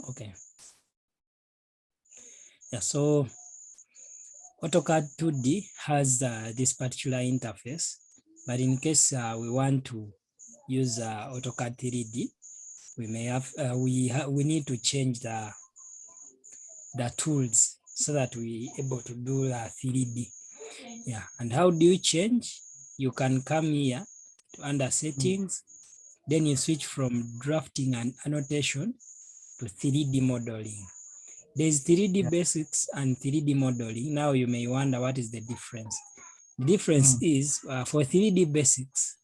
Okay. Yeah, so AutoCAD 2D has this particular interface, but in case we want to use AutoCAD 3D, we may have we need to change the tools so that we able to do 3D. Yeah, and how do you change? You can come here to under settings, then you switch from drafting and annotation to 3D modeling. There's 3D basics and 3D modeling. Now you may wonder what is the difference. The difference is for 3D basics,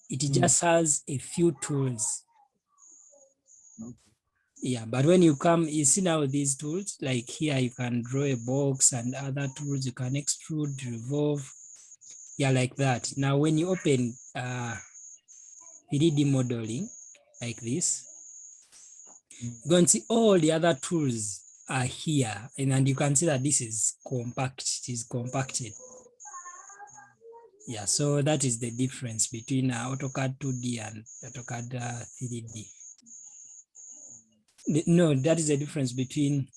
it just has a few tools. Yeah, but when you come, you see now these tools, like here you can draw a box and other tools, you can extrude, revolve, yeah, like that. Now when you open 3D modeling like this, you're going to see all the other tools are here, and you can see that this is compact, it is compacted. Yeah, so that is the difference between AutoCAD 2D and AutoCAD 3D. No, that is the difference between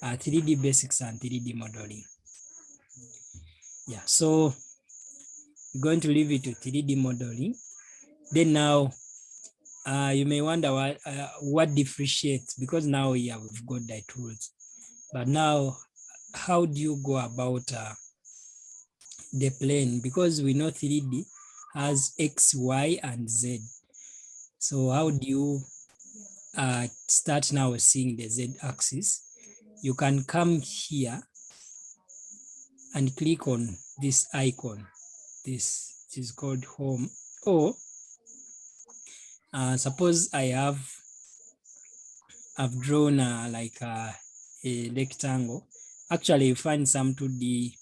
3D basics and 3D modeling. Yeah, so we're going to leave it to 3D modeling. Then now you may wonder what differentiates, because now we've got the tools. But now, how do you go about the plane? Because we know 3D has X, Y, and Z. So how do you start now seeing the Z axis? You can come here and click on this icon. This is called home. Or suppose I've drawn like a rectangle. Actually, you find some 2D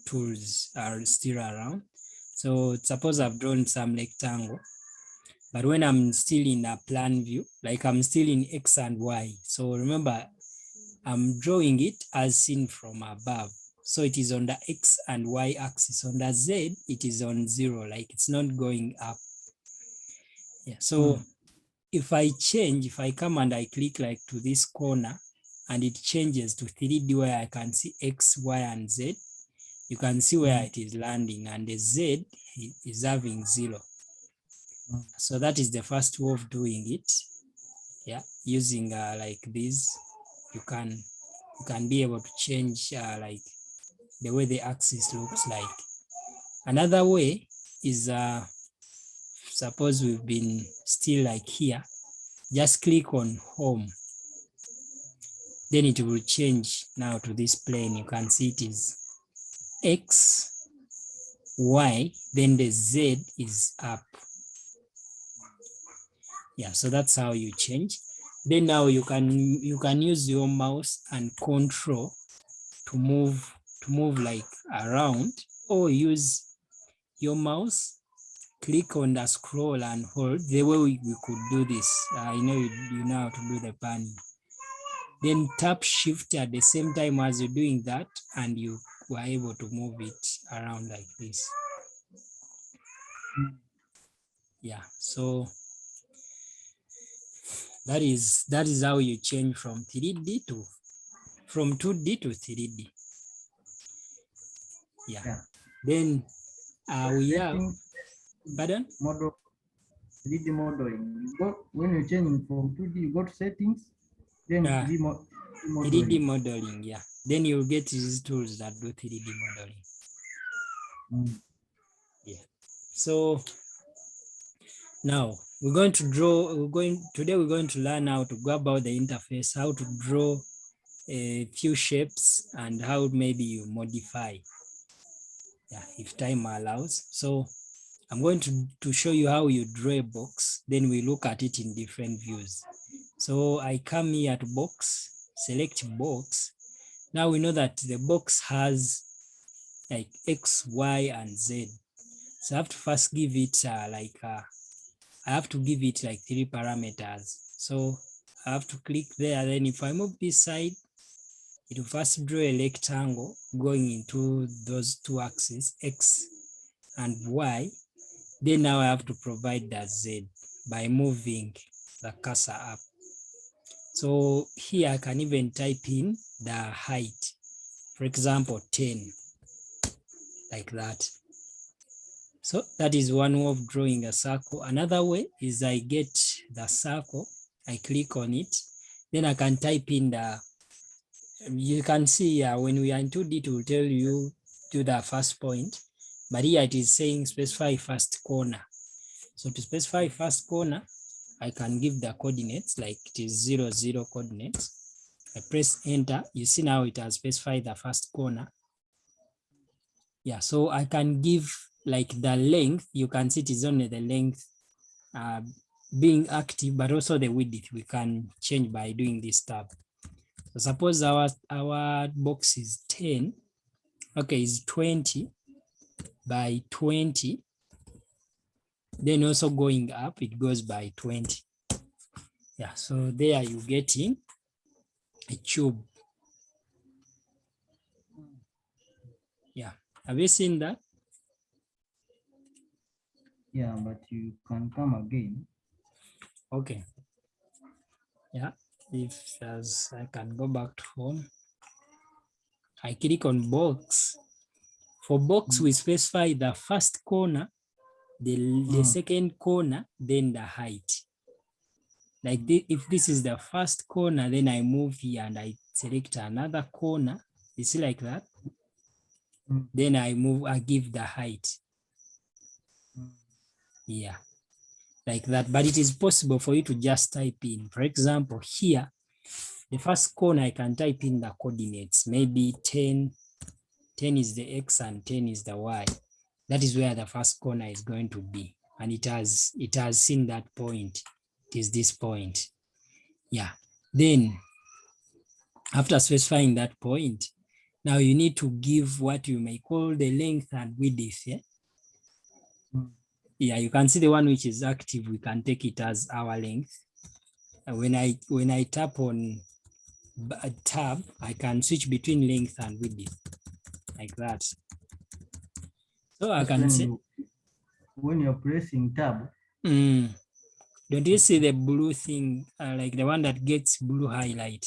tools are still around. So suppose I've drawn some rectangle, but when I'm still in a plan view, like I'm still in X and Y. So remember, I'm drawing it as seen from above. So it is on the X and Y axis. On the Z, it is on 0, like it's not going up. Yeah, so if I change, if I come and I click like to this corner and it changes to 3D where I can see X, Y, and Z, you can see where it is landing, and the Z is having 0. So that is the first way of doing it. Yeah, using like this, you can be able to change like the way the axis looks like. Another way is suppose we've been still like here, just click on home. Then it will change now to this plane. You can see it is X, Y, then the Z is up. Yeah, so that's how you change. Then now you can use your mouse and control to move like around, or use your mouse, click on the scroll and hold. The way we could do this, you know how to do the panning. Then tap shift at the same time as you're doing that, and you were able to move it around like this. Yeah, so that is how you change from 2D to 3D. Yeah. Then we have, pardon? Model 3D modeling. You got, when you're changing from 2D, you got settings, then 3D modeling. 3D modeling, yeah. Then you'll get these tools that do 3D modeling. Yeah. So now we're going to draw. Today we're going to learn how to go about the interface, how to draw a few shapes, and how maybe you modify. Yeah, if time allows. So I'm going to show you how you draw a box. Then we look at it in different views. So I come here to box, select box. Now we know that the box has like X, Y, and Z. So I have to first give it I have to give it like 3 parameters. So I have to click there. Then if I move this side, it will first draw a rectangle going into those 2 axes, X and Y. Then now I have to provide the Z by moving the cursor up. So here I can even type in the height, for example, 10, like that. So that is one way of drawing a circle. Another way is I get the circle, I click on it, then I can type in the, you can see when we are in 2D, it will tell you to the first point, but here it is saying specify first corner. So to specify first corner, I can give the coordinates, like it is 0, 0 coordinates. I press enter, you see now it has specified the first corner. Yeah, so I can give like the length, you can see it is only the length being active, but also the width we can change by doing this tab. So suppose our box is 10, okay, is 20 by 20, then also going up, it goes by 20. Yeah, so there you get in a tube. Yeah, have you seen that? Yeah, but you can come again. Okay. Yeah, if as I can go back to home, I click on box. For box, we specify the first corner, the second corner, then the height. Like if this is the first corner, then I move here and I select another corner. You see like that? Then I give the height. Yeah, like that. But it is possible for you to just type in. For example, here, the first corner, I can type in the coordinates, maybe 10 is the X and 10 is the Y. That is where the first corner is going to be. And it has seen that point. It is this point. Yeah. Then after specifying that point, now you need to give what you may call the length and width. Yeah. Yeah, you can see the one which is active, we can take it as our length. And when I tap on a tab, I can switch between length and width, like that. So I can say when you're pressing tab. Don't you see the blue thing, like the one that gets blue highlight?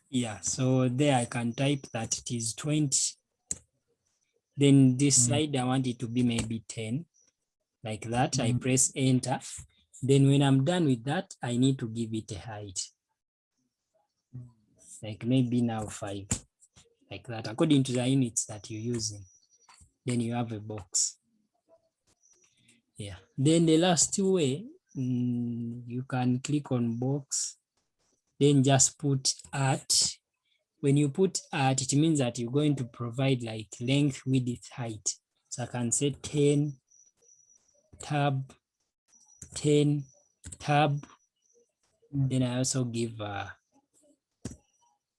Yeah, so there I can type that it is 20. Then this side, I want it to be maybe 10, like that. I press enter. Then when I'm done with that, I need to give it a height. Like maybe now 5, like that, according to the units that you're using. Then you have a box. Yeah, then the last way, you can click on box, then just put art. When you put art, it means that you're going to provide like length, width, height. So I can say 10, tab, 10, tab. Then I also give like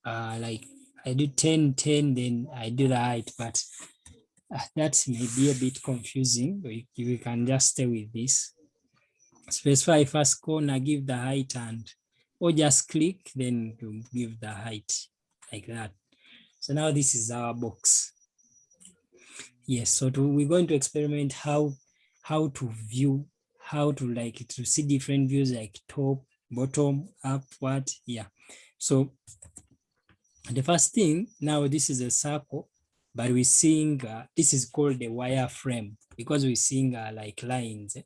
I do 10, 10, then I do the height, but that may be a bit confusing. We can just stay with this. Specify first corner, give the height, or just click, then you give the height, like that. So now this is our box. Yes, so we're going to experiment how to view, how to like to see different views like top, bottom, up, what, yeah. So the first thing, now this is a circle, but we're seeing, this is called the wireframe because we're seeing like lines.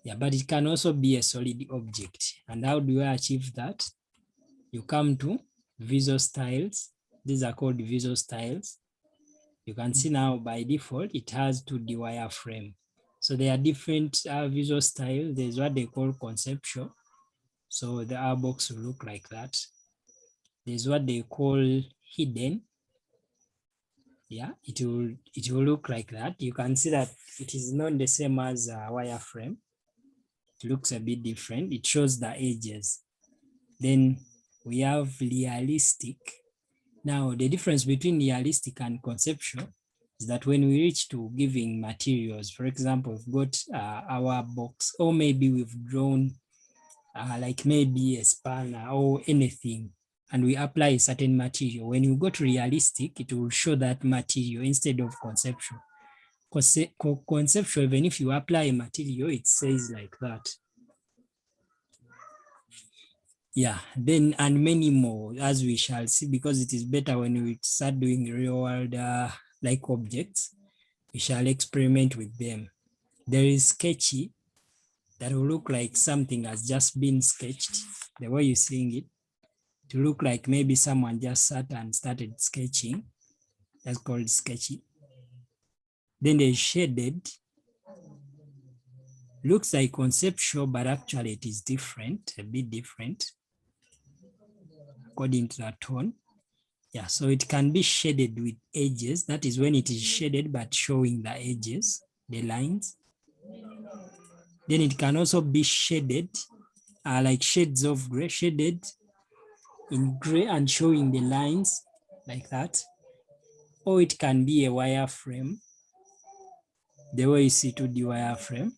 Yeah, but it can also be a solid object. And how do I achieve that? You come to visual styles. These are called visual styles. You can see now by default, it has 2D wireframe. So there are different visual styles. There's what they call conceptual. So the our box will look like that. There's what they call hidden. Yeah, it will look like that. You can see that it is not the same as a wireframe. It looks a bit different. It shows the edges. Then we have realistic. Now, the difference between realistic and conceptual is that when we reach to giving materials, for example, we've got our box, or maybe we've drawn like maybe a spanner or anything, and we apply a certain material. When you go to realistic, it will show that material instead of conceptual. Conceptual, even if you apply a material, it says like that. Yeah, then and many more, as we shall see, because it is better when we start doing real world like objects, we shall experiment with them. There is sketchy that will look like something has just been sketched, the way you're seeing it, to look like maybe someone just sat and started sketching. That's called sketchy. Then there's shaded, looks like conceptual, but actually it is different, a bit different according to the tone. Yeah, so it can be shaded with edges. That is when it is shaded, but showing the edges, the lines. Then it can also be shaded, like shades of gray, shaded in gray and showing the lines like that. Or it can be a wireframe, the way you see 2D wireframe.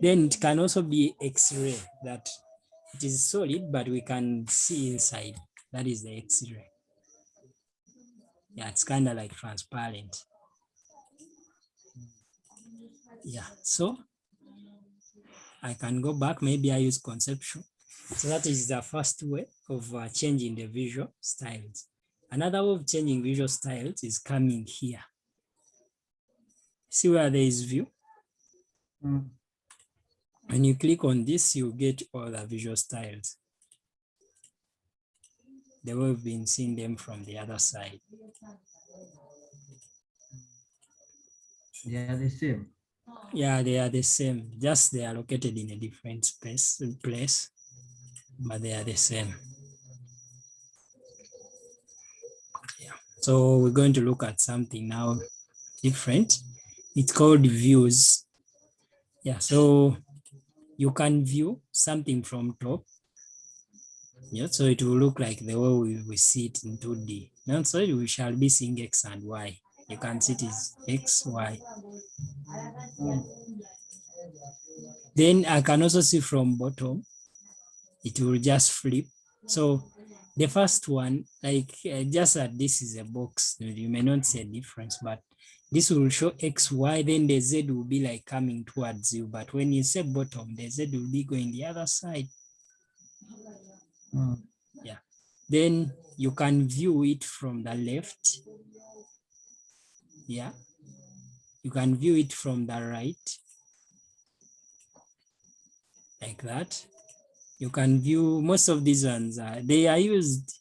Then it can also be X-ray, that it is solid, but we can see inside. That is the X-ray. Yeah, it's kind of like transparent. Yeah, so I can go back, maybe I use conceptual. So that is the first way of changing the visual styles. Another way of changing visual styles is coming here. See where there is view? When you click on this, you get all the visual styles, the way we've been seeing them from the other side. They are the same. Yeah, they are the same, just they are located in a different place, but they are the same. Yeah. So we're going to look at something now different. It's called views. Yeah, so you can view something from top. Yeah, so it will look like the way we see it in 2D. Now, so we shall be seeing X and Y. You can see it is X, Y. Then I can also see from bottom, it will just flip. So the first one, like just that this is a box, you may not see a difference, but this will show X, Y, then the Z will be like coming towards you. But when you say bottom, the Z will be going the other side. Yeah. Then you can view it from the left. Yeah. You can view it from the right, like that. You can view most of these ones, they are used.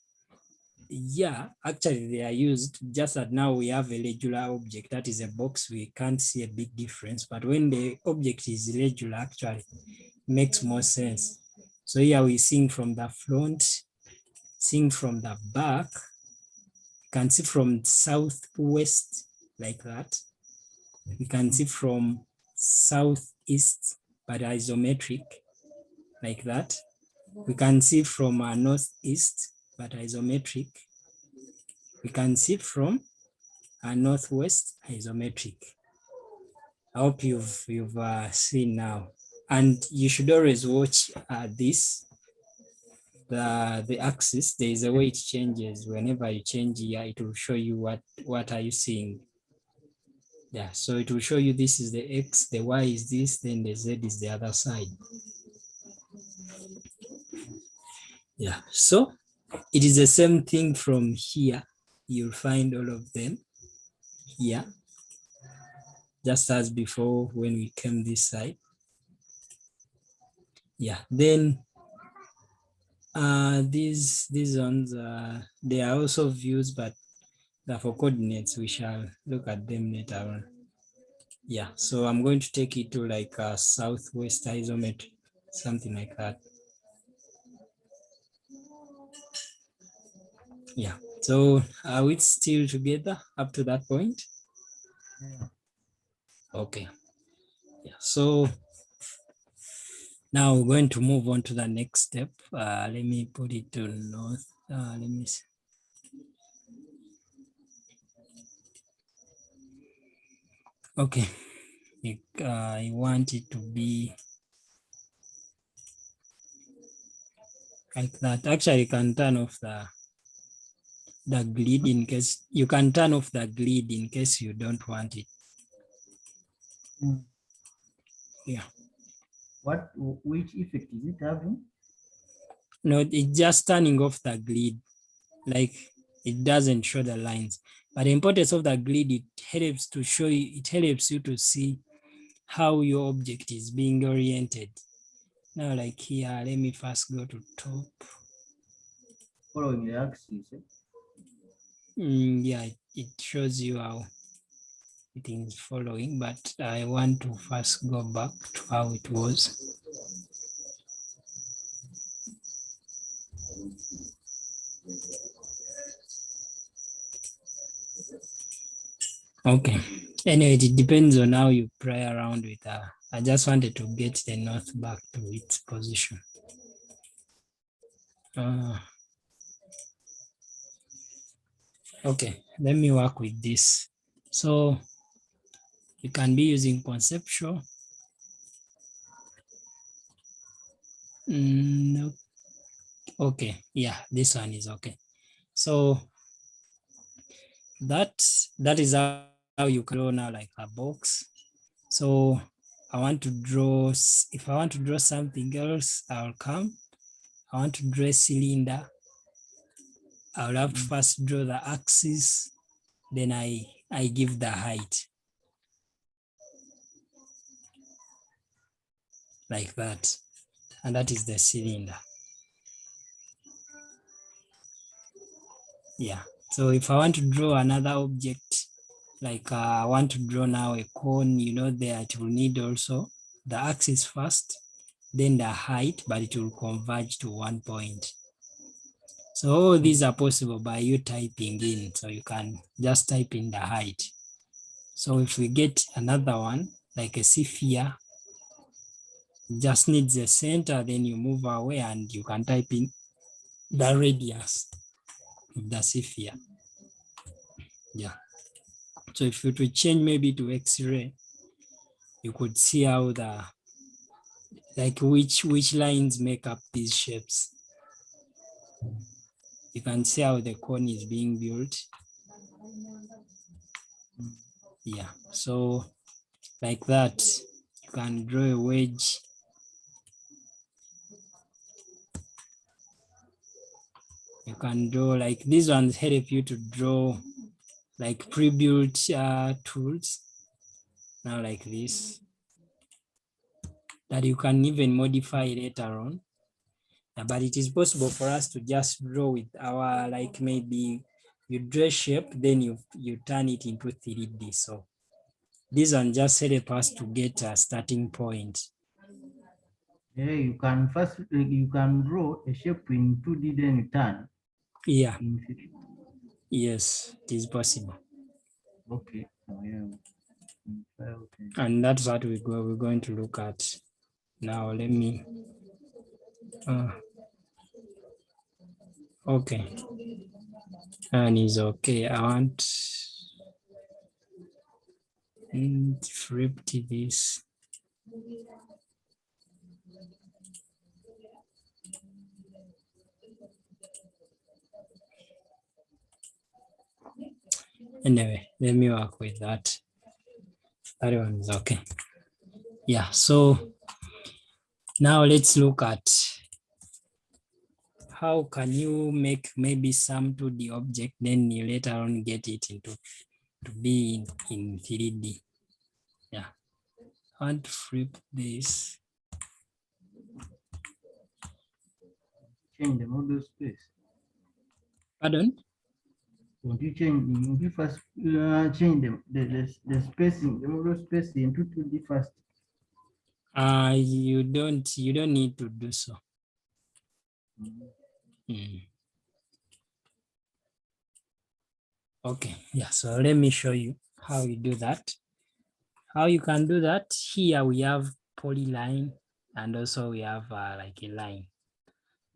Yeah, actually they are used, just that now we have a regular object that is a box, we can't see a big difference, but when the object is regular, actually makes more sense. So here we sing from the front, sing from the back, you can see from southwest like that. We can see from southeast, but isometric like that. We can see from northeast, but isometric. We can see from northwest, isometric. I hope you've seen now. And you should always watch this, the axis. There is a way it changes. Whenever you change here, it will show you what are you seeing. Yeah, so it will show you this is the X, the Y is this, then the Z is the other side. Yeah, so it is the same thing from here. You'll find all of them here, just as before when we came this side. Yeah, then these ones, they are also views, but they're for coordinates. We shall look at them later on. Yeah, so I'm going to take it to like a southwest isometry, something like that. Yeah, so are we still together up to that point? Yeah. Okay. Yeah, so now we're going to move on to the next step. Let me put it to north. Let me see. Okay, I want it to be like that. Actually, you can turn off the grid in case you can turn off the grid in case you don't want it. Yeah. Which effect is it having? No, it's just turning off the grid, like it doesn't show the lines. But the importance of the grid, it helps to show you, it helps you to see how your object is being oriented. Now, like here, let me first go to top. Following the axis. Yeah, it shows you how it is following, but I want to first go back to how it was. Okay. Anyway, it depends on how you play around with her. I just wanted to get the north back to its position. Okay, let me work with this. So you can be using conceptual. No. Okay, yeah, this one is okay. So that is how you can draw now, like a box. So I want to draw, if I want to draw something else, I'll come. I want to draw a cylinder. I'll have to first draw the axis, then I give the height. Like that. And that is the cylinder. Yeah. So if I want to draw another object, like I want to draw now a cone, you know, there it will need also the axis first, then the height, but it will converge to one point. So all these are possible by you typing in. So you can just type in the height. So if we get another one, like a sphere, just needs the center, then you move away and you can type in the radius of the sphere. Yeah. So if you to change maybe to X-ray, you could see how the, like which lines make up these shapes. You can see how the cone is being built. Yeah, so like that, you can draw a wedge. You can draw, like these ones help you to draw like pre-built tools. Now like this, that you can even modify later on. But it is possible for us to just draw with our, like maybe you draw shape, then you turn it into 3D. So this one just help us to get a starting point. Yeah, you can first you can draw a shape in 2D, then you turn. Yeah. In 3D. Yes, it is possible. Okay. Oh, yeah. Okay. And that's what we're going to look at. Now let me, okay. And is okay. I want flip to this. Anyway, let me work with that. That one is okay. Yeah, so now let's look at how can you make maybe some 2D object, then you later on get it into to be in 3D. Yeah, I want to flip this. Change the model space. Pardon? Won't you change? Won't you first change the spacing, the model spacing into 2D first? You don't need to do so. Okay, yeah, so let me show you how you do that. How you can do that, here we have polyline and also we have like a line.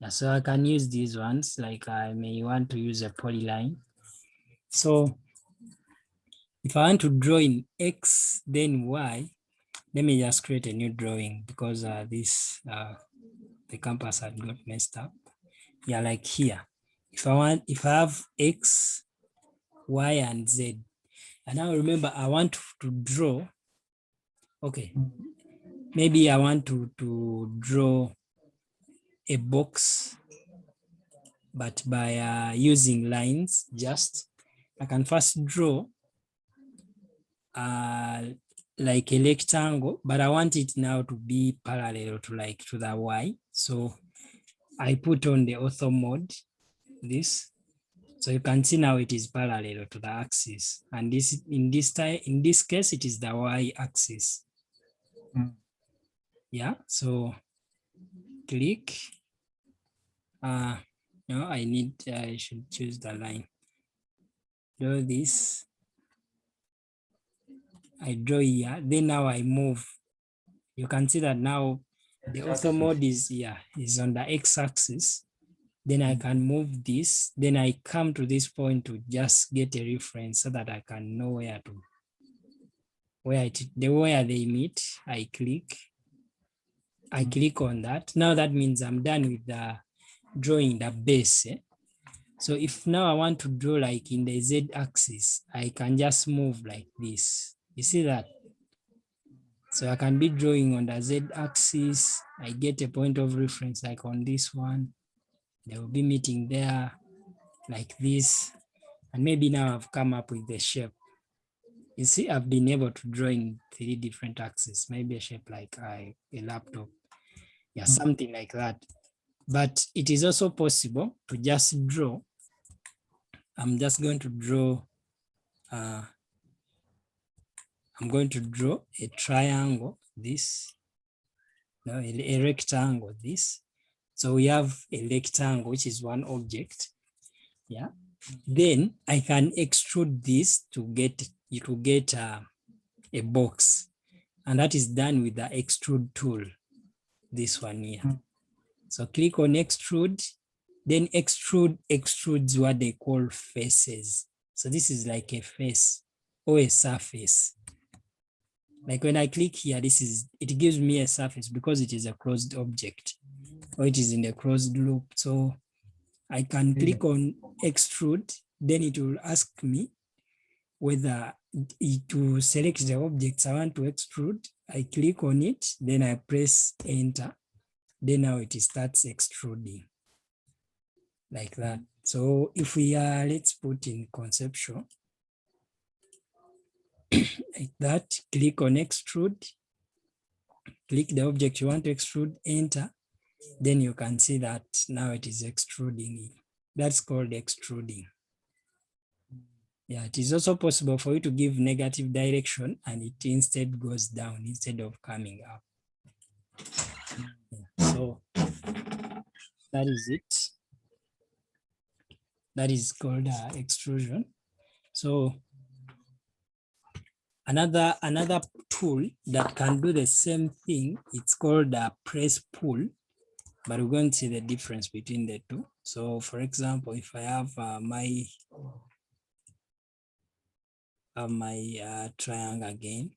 Yeah, so I can use these ones, like I may want to use a polyline. So if I want to draw in X, then Y, let me just create a new drawing because the compass had got messed up. Yeah, like here. If I have X, Y, and Z, and now remember I want to draw, okay, maybe I want to draw a box but by using lines, just I can first draw like a rectangle, but I want it now to be parallel to the Y. So I put on the ortho mode, this. So you can see now it is parallel to the axis. And this in this case, it is the Y axis. Yeah, so click. No, I should choose the line. Draw this. I draw here, then now I move. You can see that now the ortho mode is on the x-axis. Then I can move this. Then I come to this point to just get a reference so that I can know where they meet. I click on that. Now that means I'm done with the drawing the base. So if now I want to draw like in the z-axis, I can just move like this. You see that? So I can be drawing on the z-axis. I get a point of reference like on this one. They will be meeting there like this. And maybe now I've come up with the shape. You see, I've been able to draw in 3 different axes, maybe a shape like a laptop. Yeah, something like that. But it is also possible to just draw. I'm just going to draw, I'm going to draw a triangle, this, no, a rectangle, this. So we have a rectangle, which is one object. Yeah. Then I can extrude this to get a box, and that is done with the extrude tool, this one here. So click on extrude, then extrude extrudes what they call faces. So this is like a face or a surface. Like when I click here, it gives me a surface because it is a closed object or it is in a closed loop. So I can click on extrude, then it will ask me whether to select the objects I want to extrude. I click on it, then I press enter. Then now it starts extruding like that. So if we are, let's put in conceptual like that, click on extrude, click the object you want to extrude, enter. Then you can see that now it is extruding. That's called extruding. Yeah, it is also possible for you to give negative direction and it instead goes down instead of coming up. Yeah, so that is it. That is called extrusion. So another tool that can do the same thing, it's called press pull, but we're going to see the difference between the two. So for example, if I have my triangle again,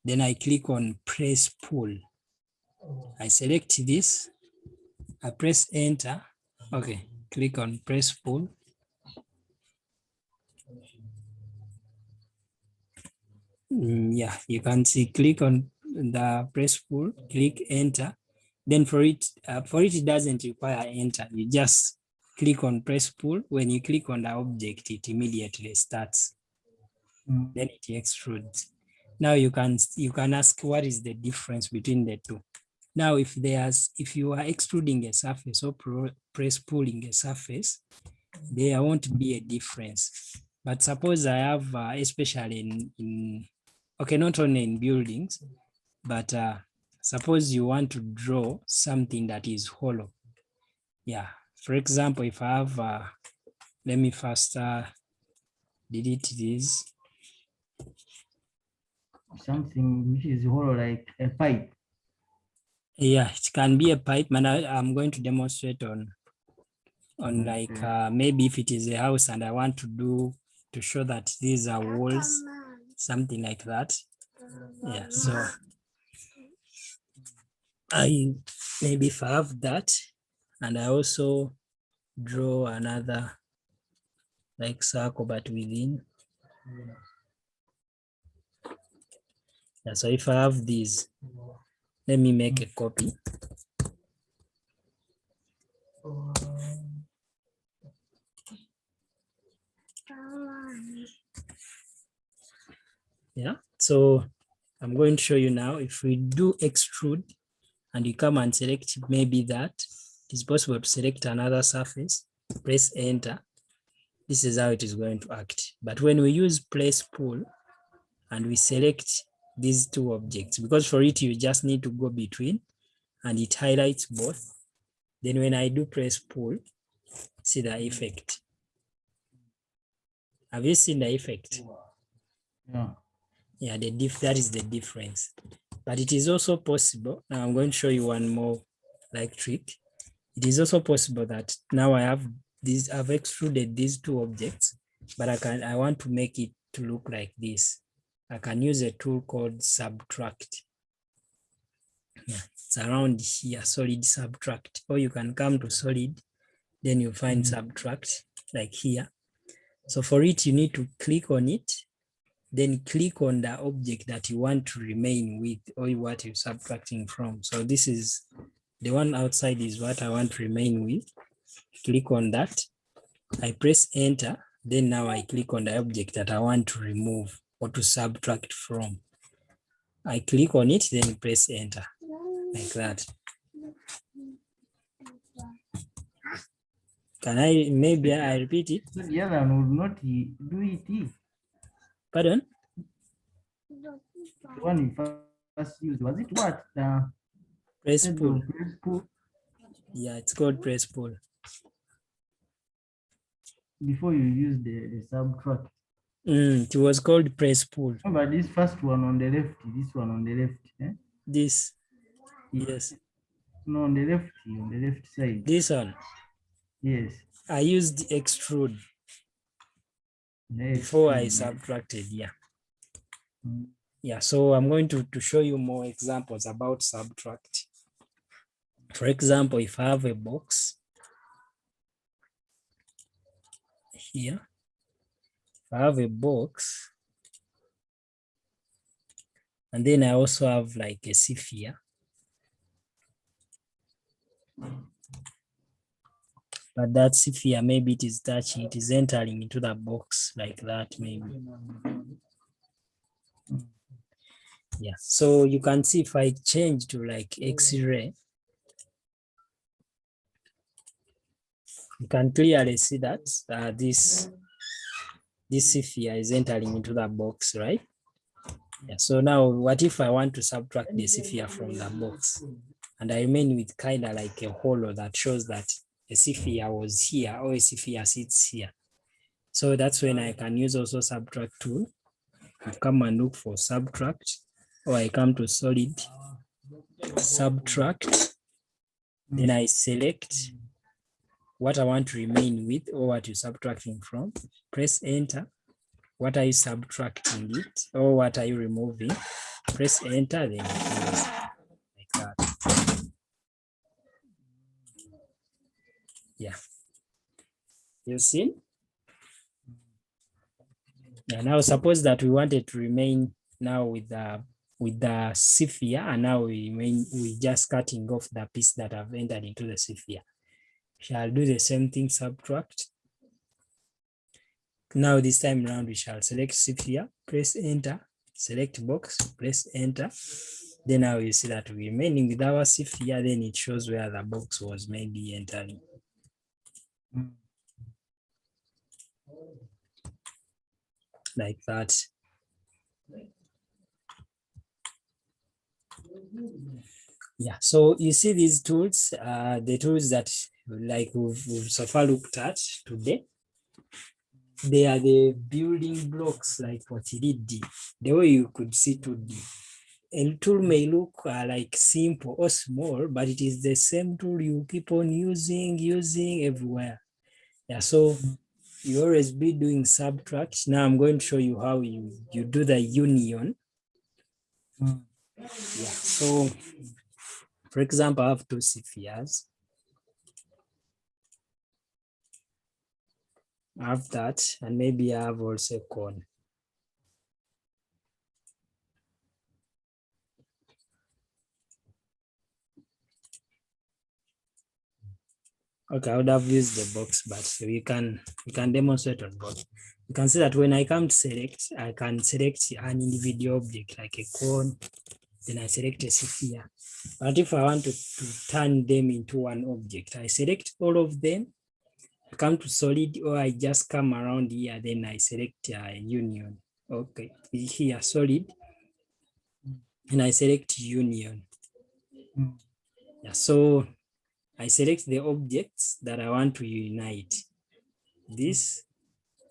then I click on press pull. I select this, I press enter. Okay, click on press pull. Yeah, you can see, click on the press pull, click enter. Then for it, it doesn't require enter. You just click on press pull. When you click on the object, it immediately starts. Then it extrudes. Now you can ask what is the difference between the two. Now, if you are extruding a surface or press pulling a surface, there won't be a difference. But suppose I have, especially in okay, not only in buildings, but suppose you want to draw something that is hollow. Yeah, for example, if I have, let me first delete this. Something which is hollow, like a pipe. Yeah, it can be a pipe, and I'm going to demonstrate on like maybe if it is a house and I want to show that these are walls, something like that. Yeah, so maybe if I have that, and I also draw another like circle but within. Yeah, so if I have these, let me make a copy. Yeah, so I'm going to show you now. If we do extrude and you come and select maybe that, it is possible to select another surface, press enter. This is how it is going to act. But when we use place pull and we select these two objects, because for it you just need to go between and it highlights both. Then when I do press pull, see the effect. Have you seen the effect? Yeah. Yeah, that is the difference. But it is also possible. Now I'm going to show you one more like trick. It is also possible that now I've extruded these two objects, but I want to make it to look like this. I can use a tool called subtract. Yeah, it's around here, solid subtract. Or you can come to solid, then you find subtract like here. So for it, you need to click on it, then click on the object that you want to remain with or what you're subtracting from. So this is the one outside is what I want to remain with. Click on that. I press enter. Then now I click on the object that I want to remove or to subtract from. I click on it, then press enter like that. Can I, maybe I repeat it? So the other one would not do it. Pardon? The one we first used, was it what? The Press pull. press pull Yeah, it's called press pull. before you use the subtract. It was called press pull. Remember this first one on the left, this one on the left. Eh? This, yes. No, on the left side. This one. Yes. I used extrude before I subtracted, yeah. Yeah, so I'm going to show you more examples about subtract. For example, if I have a box here, if I have a box, and then I also have like a sphere. But that sphere, maybe it is touching, it is entering into the box like that, maybe. Yeah, so you can see if I change to like X-ray, you can clearly see that this sphere is entering into the box, right? Yeah, so now what if I want to subtract the sphere from the box and I remain with kind of like a hollow that shows that a sphere was here or a sphere sits here. So that's when I can use also subtract tool. You come and look for subtract, or I come to solid, subtract, then I select what I want to remain with or what you're subtracting from, press enter. What are you subtracting it or what are you removing? Press enter, then close like that. Yeah. You see? Yeah, now suppose that we wanted to remain now with the sphere, and now we just cutting off the piece that have entered into the sphere. Shall do the same thing, subtract. Now this time around we shall select sphere, press enter, select box, press enter. Then now you see that we're remaining with our sphere, then it shows where the box was maybe entering. Like that. Yeah, so you see these tools, the tools that like we've so far looked at today, they are the building blocks like for 3D, the way you could see 2D. A tool may look like simple or small, but it is the same tool you keep on using everywhere. Yeah, so you always be doing subtract. Now I'm going to show you how you do the union. Yeah, so for example, I have two spheres. I have that, and maybe I have also a cone. Okay, I would have used the box, but we can demonstrate on both. You can see that when I come to select, I can select an individual object like a cone, then I select a sphere. But if I want to turn them into one object, I select all of them, I come to solid, or I just come around here, then I select union. Okay, here solid, and I select union. Yeah, so I select the objects that I want to unite, this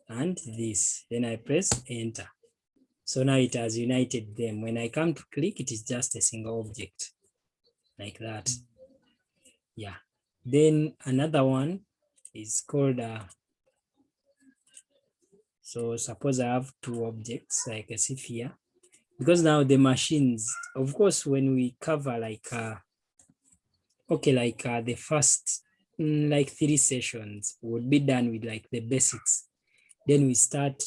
and this, then I press enter. So now it has united them. When I come to click, it is just a single object like that. Yeah. Then another one is called, so suppose I have two objects like a sphere, because now the machines, of course, when we cover like, okay, like the first, like 3 sessions would be done with like the basics. Then we start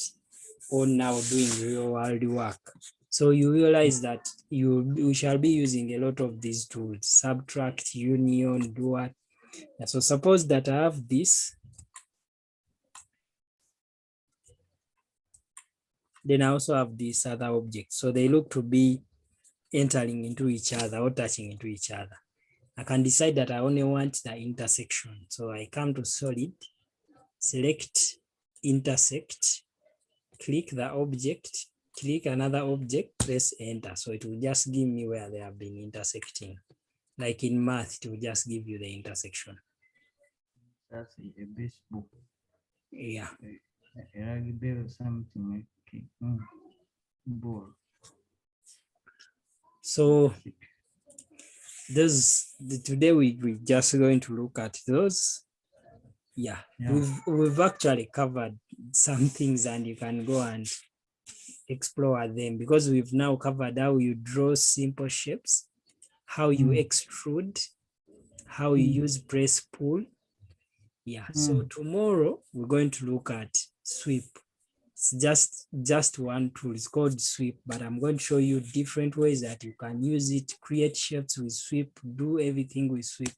on now doing real world work. So you realize that we shall be using a lot of these tools, subtract, union, do what. So suppose that I have this, then I also have this other object. So they look to be entering into each other or touching into each other. I can decide that I only want the intersection. So I come to solid, select intersect, click the object, click another object, press enter. So it will just give me where they have been intersecting. Like in math, it will just give you the intersection. That's a baseball. Yeah. A rugby or something. Okay. Ball. So today we're just going to look at those. Yeah. We've actually covered some things, and you can go and explore them, because we've now covered how you draw simple shapes, how you extrude, how you use press pull. Yeah, so tomorrow we're going to look at sweep. It's just one tool, it's called sweep, but I'm going to show you different ways that you can use it, create shapes with sweep, do everything with sweep.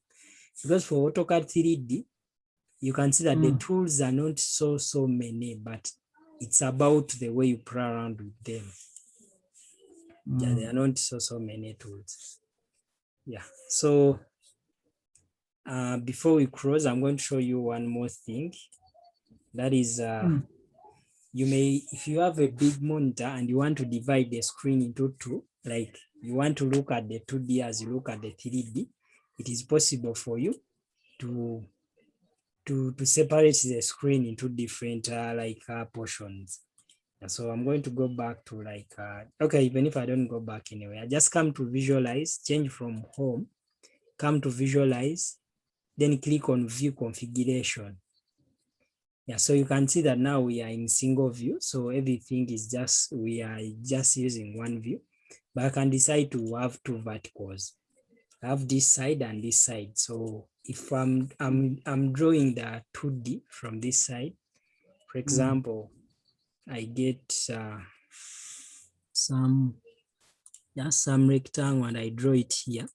Because for AutoCAD 3D, you can see that the tools are not so many, but it's about the way you play around with them. Yeah, there are not so many tools. Yeah, so before we close, I'm going to show you one more thing. That is, you may, if you have a big monitor and you want to divide the screen into two, like you want to look at the 2D as you look at the 3D, it is possible for you to separate the screen into different portions. So I'm going to go back to okay, even if I don't go back anyway, I just come to visualize, change from home, come to visualize, then click on view configuration. Yeah, so you can see that now we are in single view. So everything is we are just using one view, but I can decide to have two verticals. I have this side and this side. So if I'm drawing the 2D from this side, for example, I get some rectangle and I draw it here.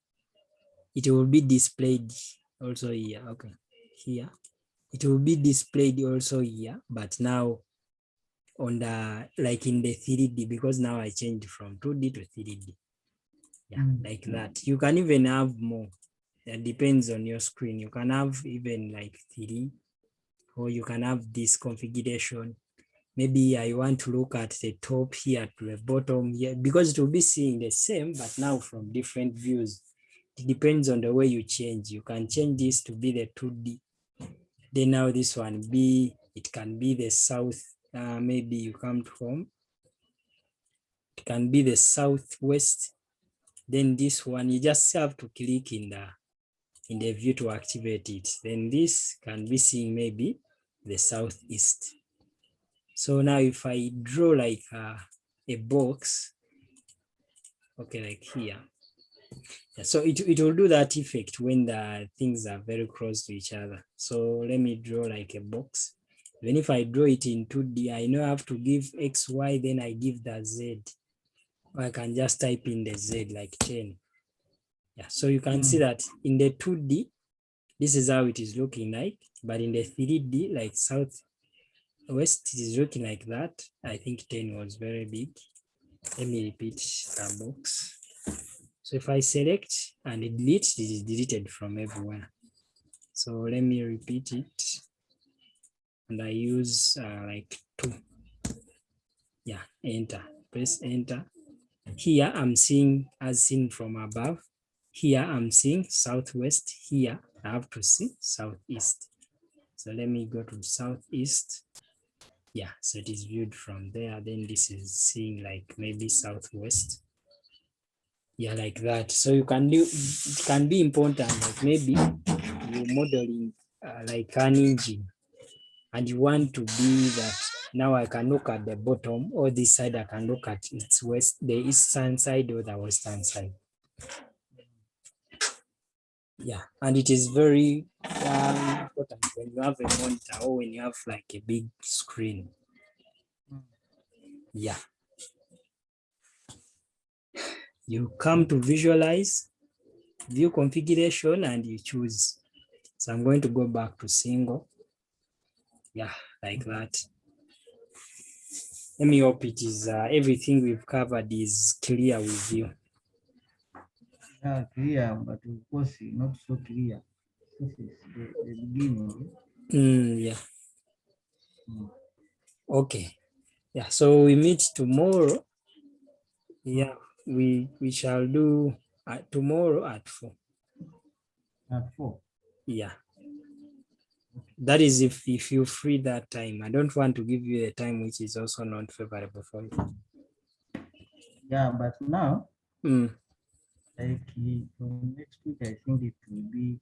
It will be displayed also here. Okay, here. It will be displayed also here, but now on the, like in the 3D, because now I changed from 2D to 3D. Yeah, like that. You can even have more. That depends on your screen. You can have even like 3, or you can have this configuration. Maybe I want to look at the top here to the bottom here, because it will be seeing the same, but now from different views. It depends on the way you change. You can change this to be the 2D. Then now this one it can be the south. Maybe you come to home. It can be the southwest. Then this one, you just have to click in the view to activate it. Then this can be seeing maybe the southeast. So now if I draw like a box, okay, like here. Yeah, so it will do that effect when the things are very close to each other. So let me draw like a box. Even if I draw it in 2D, I know I have to give X, Y, then I give the Z. Or I can just type in the Z like 10. Yeah, so you can see that in the 2D, This is how it is looking like, but in the 3D, like southwest, it is looking like that. I think 10 was very big. Let me repeat the box. So if I select and delete, it is deleted from everywhere. So let me repeat it. And I use like 2. Yeah, enter, press enter. Here I'm seeing as seen from above. Here I'm seeing southwest. Here I have to see southeast. So let me go to southeast. Yeah, so it is viewed from there. Then this is seeing like maybe southwest. Yeah, like that. So you can do, it can be important, like maybe you're modeling like an engine and you want to be that now I can look at the bottom, or this side I can look at its west, the eastern side or the western side. Yeah, and it is very important when you have a monitor or when you have like a big screen. Yeah. You come to visualize, view configuration, and you choose. So I'm going to go back to single. Yeah, like that. Let me hope it is everything we've covered is clear with you. Yeah, clear, but of course not so clear. This is the beginning. Yeah. Mm. Okay. Yeah. So we meet tomorrow. Yeah, we shall do tomorrow at 4. At 4. Yeah. That is if you free that time. I don't want to give you a time which is also not favorable for you. Yeah, but now, Mm. like from next week, I think it will be